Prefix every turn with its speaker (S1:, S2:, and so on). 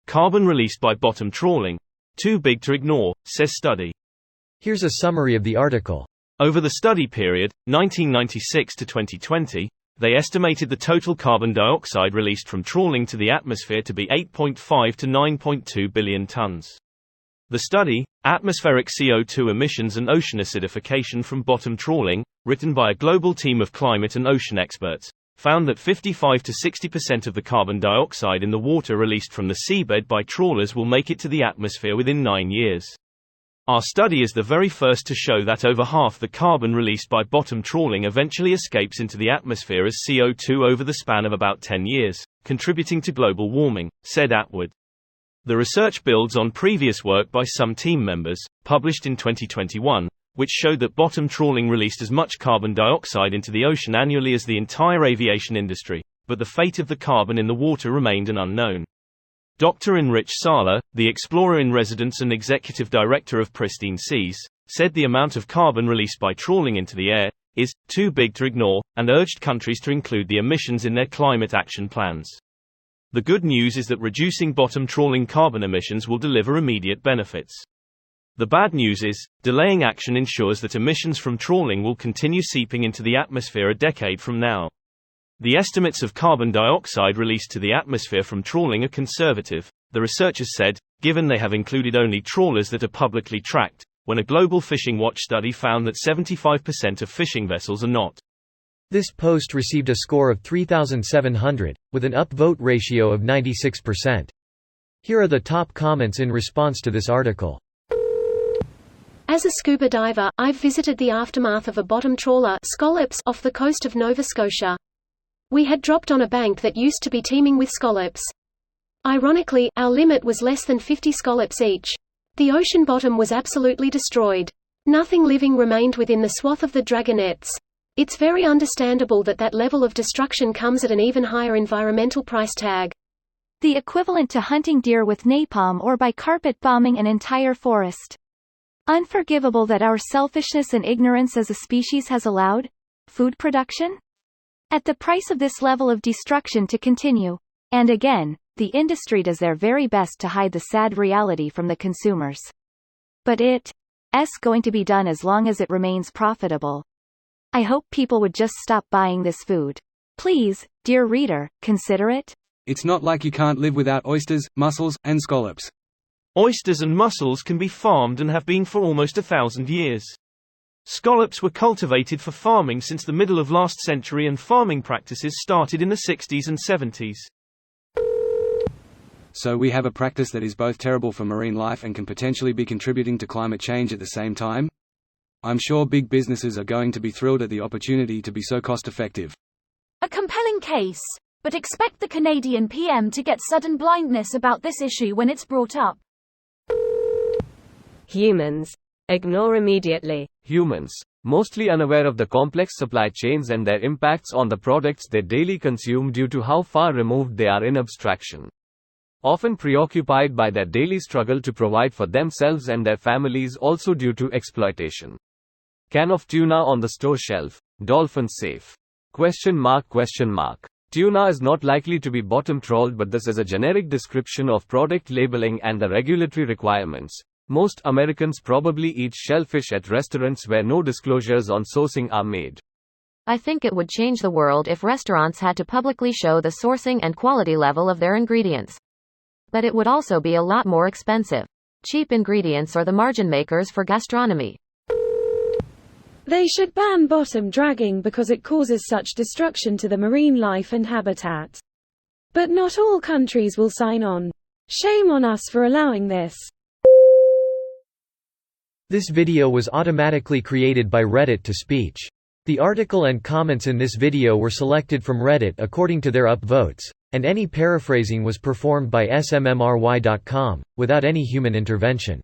S1: Carbon released by bottom trawling. Too big to ignore, says study.
S2: Here's a summary of the article.
S1: Over the study period, 1996 to 2020, they estimated the total carbon dioxide released from trawling to the atmosphere to be 8.5 to 9.2 billion tons. The study, Atmospheric CO2 Emissions and Ocean Acidification from Bottom Trawling, written by a global team of climate and ocean experts, found that 55 to 60% of the carbon dioxide in the water released from the seabed by trawlers will make it to the atmosphere within 9 years. Our study is the very first to show that over half the carbon released by bottom trawling eventually escapes into the atmosphere as CO2 over the span of about 10 years, contributing to global warming, said Atwood. The research builds on previous work by some team members, published in 2021, which showed that bottom trawling released as much carbon dioxide into the ocean annually as the entire aviation industry, but the fate of the carbon in the water remained an unknown. Dr. Enrich Sala, the explorer-in-residence and executive director of Pristine Seas, said the amount of carbon released by trawling into the air is too big to ignore, and urged countries to include the emissions in their climate action plans. The good news is that reducing bottom trawling carbon emissions will deliver immediate benefits. The bad news is, delaying action ensures that emissions from trawling will continue seeping into the atmosphere a decade from now. The estimates of carbon dioxide released to the atmosphere from trawling are conservative, the researchers said, given they have included only trawlers that are publicly tracked, when a Global Fishing Watch study found that 75% of fishing vessels are not.
S2: This post received a score of 3,700, with an upvote ratio of 96%. Here are the top comments in response to this article.
S3: As a scuba diver, I've visited the aftermath of a bottom trawler scallops off the coast of Nova Scotia. We had dropped on a bank that used to be teeming with scallops. Ironically, our limit was less than 50 scallops each. The ocean bottom was absolutely destroyed. Nothing living remained within the swath of the dragonets. It's very understandable that that level of destruction comes at an even higher environmental price tag.
S4: The equivalent to hunting deer with napalm or by carpet bombing an entire forest. Unforgivable that our selfishness and ignorance as a species has allowed food production at the price of this level of destruction to continue. And again, the industry does their very best to hide the sad reality from the consumers. But it's going to be done as long as it remains profitable. I hope people would just stop buying this food. Please, dear reader, consider it.
S5: It's not like you can't live without oysters, mussels, and scallops.
S1: Oysters and mussels can be farmed and have been for almost 1,000 years. Scallops were cultivated for farming since the middle of last century, and farming practices started in the 60s and 70s.
S5: So we have a practice that is both terrible for marine life and can potentially be contributing to climate change at the same time? I'm sure big businesses are going to be thrilled at the opportunity to be so cost-effective.
S6: A compelling case, but expect the Canadian PM to get sudden blindness about this issue when it's brought up.
S7: Humans. Ignore immediately.
S8: Humans, mostly unaware of the complex supply chains and their impacts on the products they daily consume due to how far removed they are in abstraction. Often preoccupied by their daily struggle to provide for themselves and their families, also due to exploitation. Can of tuna on the store shelf. Dolphin safe? Question mark. Tuna is not likely to be bottom trawled, but this is a generic description of product labeling and the regulatory requirements. Most Americans probably eat shellfish at restaurants where no disclosures on sourcing are made.
S7: I think it would change the world if restaurants had to publicly show the sourcing and quality level of their ingredients. But it would also be a lot more expensive. Cheap ingredients are the margin makers for gastronomy.
S9: They should ban bottom dragging because it causes such destruction to the marine life and habitat. But not all countries will sign on. Shame on us for allowing this.
S2: This video was automatically created by Reddit to speech. The article and comments in this video were selected from Reddit according to their upvotes, and any paraphrasing was performed by smmry.com, without any human intervention.